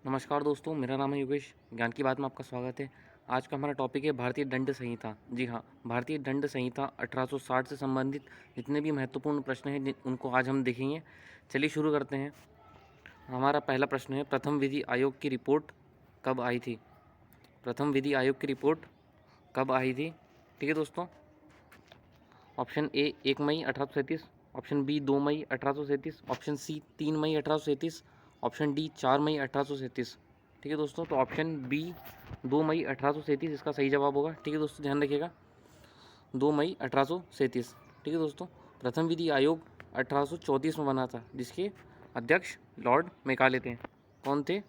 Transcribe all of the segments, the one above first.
नमस्कार दोस्तों, मेरा नाम है योगेश। ज्ञान की बात में आपका स्वागत है। आज का हमारा टॉपिक है भारतीय दंड संहिता। जी हाँ, भारतीय दंड संहिता 1860 से संबंधित जितने भी महत्वपूर्ण प्रश्न हैं उनको आज हम देखेंगे। चलिए शुरू करते हैं। हमारा पहला प्रश्न है, प्रथम विधि आयोग की रिपोर्ट कब आई थी? प्रथम विधि आयोग की रिपोर्ट कब आई थी? ठीक है दोस्तों। ऑप्शन ए 1 मई 1837, ऑप्शन बी 2 मई 1837, ऑप्शन सी 3 मई 1837, ऑप्शन डी 4 मई 1837। ठीक है दोस्तों, तो ऑप्शन बी 2 मई 1837 इसका सही जवाब होगा। ठीक है दोस्तों, ध्यान रखिएगा, 2 मई 1837। ठीक है दोस्तों, प्रथम विधि आयोग 1834 में बना था, जिसके अध्यक्ष लॉर्ड मेकाले थे। कौन थे?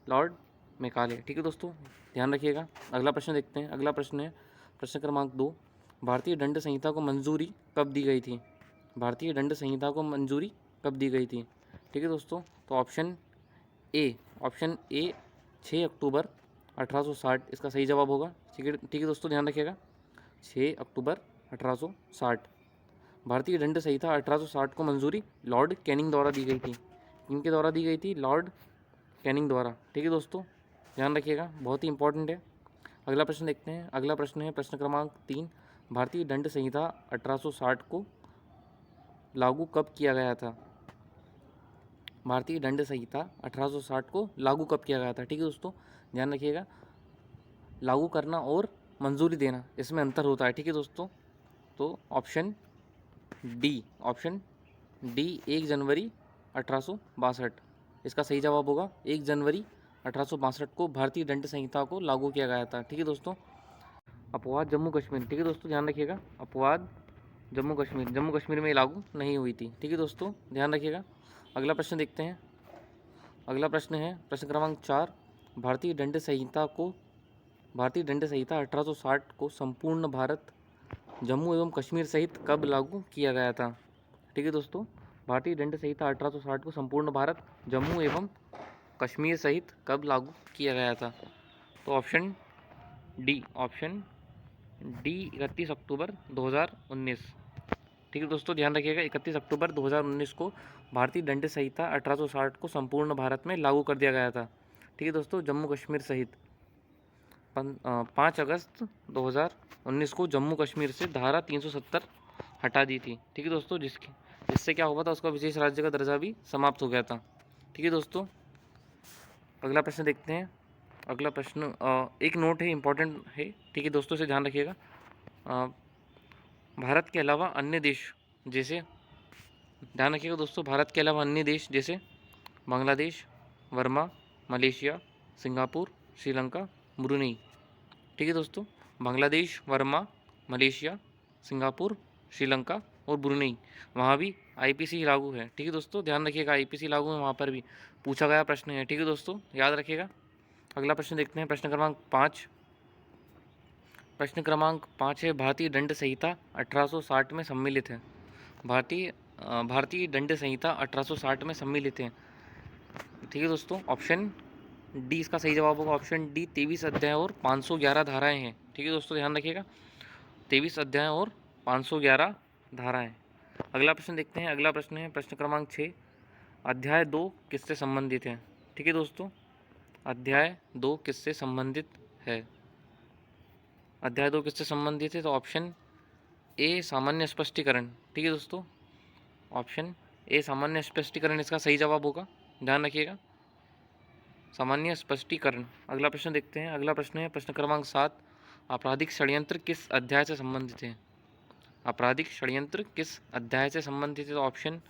Lord Macaulay. ठीक है दोस्तों, ध्यान रखिएगा। अगला प्रश्न देखते हैं। अगला प्रश्न है प्रश्न क्रमांक 2, भारतीय दंड संहिता को मंजूरी कब दी गई थी? भारतीय दंड संहिता को मंजूरी कब दी गई थी? ठीक है दोस्तों, तो ऑप्शन ए 6 अक्टूबर 1860 इसका सही जवाब होगा। ठीक है दोस्तों, ध्यान रखिएगा, 6 अक्टूबर 1860। भारतीय दंड संहिता 1860 को मंजूरी लॉर्ड कैनिंग द्वारा दी गई थी। किनके द्वारा दी गई थी? लॉर्ड कैनिंग द्वारा। ठीक है दोस्तों, ध्यान रखिएगा, बहुत ही इंपॉर्टेंट है। अगला प्रश्न देखते हैं। अगला प्रश्न है प्रश्न क्रमांक 3, भारतीय दंड संहिता 1860 को लागू कब किया गया था? भारतीय दंड संहिता 1860 को लागू कब किया गया था? ठीक है दोस्तों, ध्यान रखिएगा, लागू करना और मंजूरी देना इसमें अंतर होता है। ठीक है दोस्तों, तो ऑप्शन डी 1 जनवरी 1862 इसका सही जवाब होगा। 1 जनवरी 1862 को भारतीय दंड संहिता को लागू किया गया था। ठीक है दोस्तों। अपवाद जम्मू कश्मीर। ठीक है दोस्तों, ध्यान रखिएगा, अपवाद जम्मू कश्मीर में लागू नहीं हुई थी। ठीक है दोस्तों, ध्यान रखिएगा। अगला प्रश्न देखते हैं। अगला प्रश्न है प्रश्न क्रमांक 4, भारतीय दंड संहिता 1860 को संपूर्ण भारत जम्मू एवं कश्मीर सहित कब लागू किया गया था? ठीक है दोस्तों, भारतीय दंड संहिता 1860 को संपूर्ण भारत जम्मू एवं कश्मीर सहित कब लागू किया गया था? तो ऑप्शन डी 31 अक्टूबर 2019। ठीक है दोस्तों, ध्यान रखिएगा, 31 अक्टूबर 2019 को भारतीय दंड संहिता 1860 को संपूर्ण भारत में लागू कर दिया गया था। ठीक है दोस्तों, जम्मू कश्मीर सहित 5 अगस्त 2019 को जम्मू कश्मीर से धारा 370 हटा दी थी। ठीक है दोस्तों, जिससे क्या हुआ था, उसका विशेष राज्य का दर्जा भी समाप्त हो गया था। ठीक है दोस्तों, अगला प्रश्न देखते हैं। अगला प्रश्न एक नोट है, इम्पॉर्टेंट है। ठीक है दोस्तों, से ध्यान रखिएगा, भारत के अलावा अन्य देश जैसे, ध्यान रखिएगा दोस्तों, भारत के अलावा अन्य देश जैसे Bangladesh, Verma, Malaysia, Singapore, Sri Lanka, Brunei. ठीक है दोस्तों, बांग्लादेश, वर्मा, मलेशिया, सिंगापुर, श्रीलंका और ब्रुनेई, वहाँ भी आईपीसी लागू है। ठीक है दोस्तों, ध्यान रखिएगा, आईपीसी लागू है, वहाँ पर भी पूछा गया प्रश्न है। ठीक है दोस्तों, याद रखिएगा। अगला प्रश्न देखते हैं, प्रश्न क्रमांक 5। प्रश्न क्रमांक 5 है, भारतीय दंड संहिता 1860 में सम्मिलित है। भारतीय दंड संहिता 1860 में सम्मिलित है। ठीक है दोस्तों, ऑप्शन डी इसका सही जवाब होगा। ऑप्शन डी 23 अध्याय और 511 धाराएं हैं। ठीक है दोस्तों, ध्यान रखिएगा, 23 अध्याय और 511 धाराएं। अगला प्रश्न देखते हैं। अगला प्रश्न है प्रश्न क्रमांक 6, अध्याय 2 किससे संबंधित है? ठीक है दोस्तों, अध्याय 2 किससे संबंधित है? अध्याय 2 किससे संबंधित है? तो ऑप्शन ए सामान्य स्पष्टीकरण। ठीक है दोस्तों, ऑप्शन ए सामान्य स्पष्टीकरण इसका सही जवाब होगा। ध्यान रखिएगा, सामान्य स्पष्टीकरण। अगला प्रश्न देखते हैं। अगला प्रश्न है प्रश्न क्रमांक 7, आपराधिक षड्यंत्र किस अध्याय से संबंधित है? आपराधिक षड्यंत्र किस अध्याय से संबंधित है? तो ऑप्शन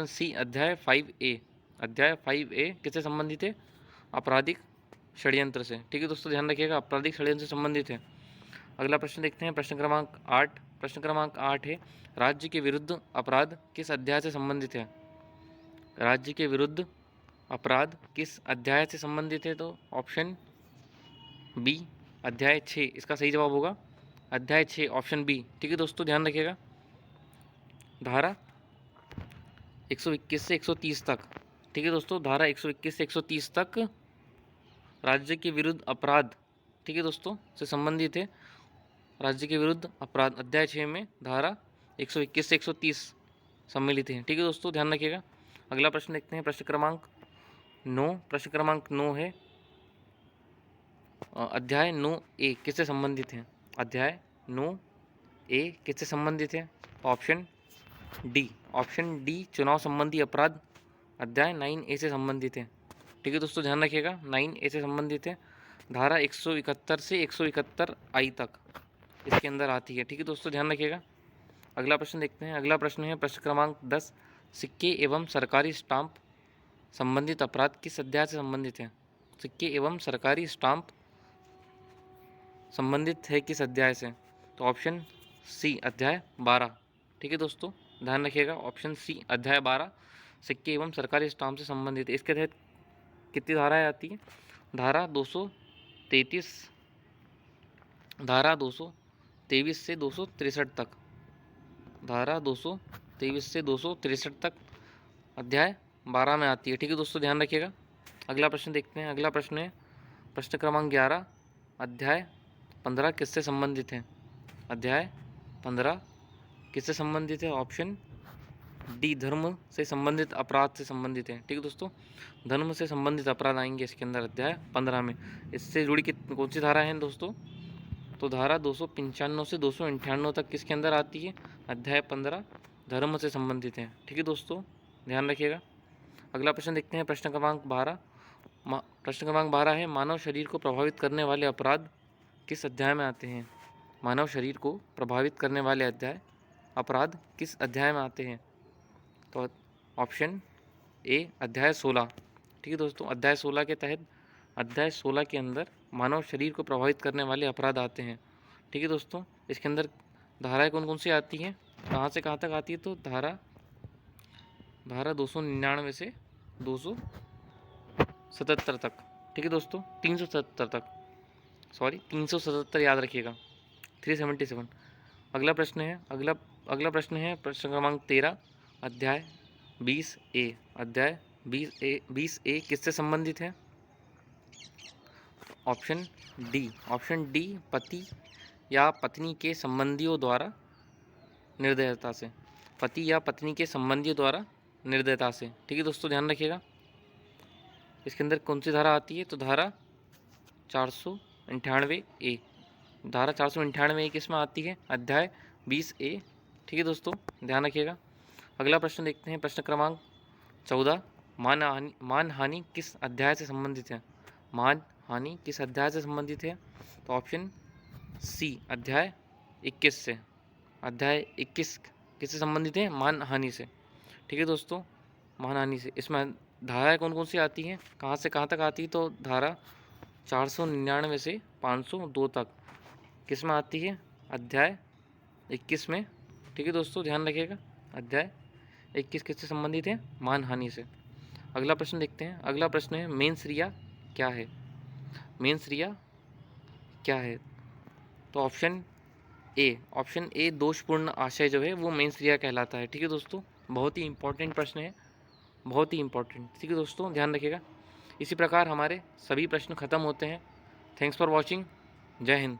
सी अध्याय 5A। अध्याय 5A किससे संबंधित है? आपराधिक षड्यंत्र से। ठीक है दोस्तों, ध्यान रखिएगा, आपराधिक षड्यंत्र से संबंधित है। अगला प्रश्न देखते हैं, प्रश्न क्रमांक 8। प्रश्न क्रमांक 8 है, राज्य के विरुद्ध अपराध किस अध्याय से संबंधित है? राज्य के विरुद्ध अपराध किस अध्याय से संबंधित है? तो ऑप्शन बी अध्याय 6 इसका सही जवाब होगा। अध्याय 6, ऑप्शन बी। ठीक है दोस्तों, ध्यान रखिएगा, धारा 121 से 130 तक। ठीक है दोस्तों, धारा 121 से 130 तक राज्य के विरुद्ध अपराध, ठीक है दोस्तों, से संबंधित है। राज्य के विरुद्ध अपराध अध्याय 6 में धारा 121 से 130 सम्मिलित हैं। ठीक है दोस्तों, ध्यान रखिएगा। अगला प्रश्न देखते हैं, प्रश्न क्रमांक 9, प्रश्न क्रमांक 9 है अध्याय 9A किससे संबंधित है? अध्याय 9A किससे संबंधित है? ऑप्शन डी चुनाव संबंधी अपराध अध्याय 9A से संबंधित है। ठीक है दोस्तों, ध्यान रखिएगा 9A से संबंधित है। धारा 171 से 171 आई तक इसके अंदर आती है। ठीक है दोस्तों, ध्यान रखिएगा। अगला प्रश्न देखते हैं। अगला प्रश्न है प्रश्न क्रमांक 10, सिक्के एवं सरकारी स्टाम्प संबंधित अपराध किस अध्याय से संबंधित है? सिक्के एवं सरकारी स्टाम्प संबंधित है किस अध्याय से? तो ऑप्शन सी अध्याय 12। ठीक है दोस्तों, ध्यान रखिएगा ऑप्शन सी अध्याय 12 सिक्के एवं सरकारी स्टाम्प से संबंधित है। इसके तहत कितनी धाराएं आती है? धारा 233, धारा 223 से 263 तक, धारा 223 से 263 तक अध्याय 12 में आती है। ठीक है दोस्तों, ध्यान रखिएगा। अगला प्रश्न देखते हैं। अगला प्रश्न है प्रश्न क्रमांक 11, अध्याय 15 किससे संबंधित है? अध्याय 15 किससे संबंधित है? ऑप्शन डी धर्म से संबंधित अपराध से संबंधित है। ठीक है दोस्तों, धर्म से संबंधित अपराध आएंगे इसके अंदर अध्याय 15 में। इससे जुड़ी कौन सी धारा है दोस्तों? तो धारा 295 से 298 तक किसके अंदर आती है? अध्याय 15 धर्म से संबंधित है। ठीक है दोस्तों, ध्यान रखिएगा। अगला प्रश्न देखते हैं प्रश्न क्रमांक 12। प्रश्न क्रमांक 12 है मानव शरीर को प्रभावित करने वाले अपराध किस अध्याय में आते हैं? मानव शरीर को प्रभावित करने वाले अपराध किस अध्याय में आते हैं? तो ऑप्शन ए अध्याय 16। ठीक है दोस्तों, अध्याय 16 के तहत अध्याय 16 के अंदर मानव शरीर को प्रभावित करने वाले अपराध आते हैं। ठीक है दोस्तों, इसके अंदर धाराएं कौन कौन सी आती हैं, कहाँ से कहाँ तक आती है? तो धारा 299 से 277 तक। ठीक है दोस्तों, 377 तक, सॉरी 377 याद रखिएगा, 377। अगला प्रश्न है अगला प्रश्न है प्रश्न क्रमांक 13, अध्याय 20A। अध्याय 20A किससे संबंधित है? ऑप्शन डी पति या पत्नी के संबंधियों द्वारा निर्दयता से, पति या पत्नी के संबंधियों द्वारा निर्दयता से। ठीक है दोस्तों, ध्यान रखिएगा। इसके अंदर कौन सी धारा आती है? तो धारा 498A। धारा 498A किस में आती है? अध्याय 20A। ठीक है दोस्तों, ध्यान रखिएगा। अगला प्रश्न देखते हैं प्रश्न क्रमांक 14, मानहानि किस अध्याय से संबंधित है? मानहानि किस अध्याय से संबंधित है? तो ऑप्शन सी अध्याय 21 से। अध्याय 21 किससे संबंधित है? मानहानि से। ठीक है दोस्तों, मानहानि से। इसमें धाराएं कौन कौन सी आती हैं, कहाँ से कहाँ तक आती है? तो धारा 499 से 502 तक किस में आती है? अध्याय 21 में। ठीक है दोस्तों, ध्यान रखिएगा। अध्याय 21 किससे संबंधित है? मानहानि से। अगला प्रश्न देखते हैं। अगला प्रश्न है मेंसरिया क्या है? मेंसरिया क्या है? तो ऑप्शन ए दोषपूर्ण आशय जो है वो मेंसरिया कहलाता है। ठीक है दोस्तों, बहुत ही इंपॉर्टेंट प्रश्न है, बहुत ही इंपॉर्टेंट। ठीक है दोस्तों, ध्यान रखिएगा। इसी प्रकार हमारे सभी प्रश्न खत्म होते हैं। Thanks for watching. जय हिंद।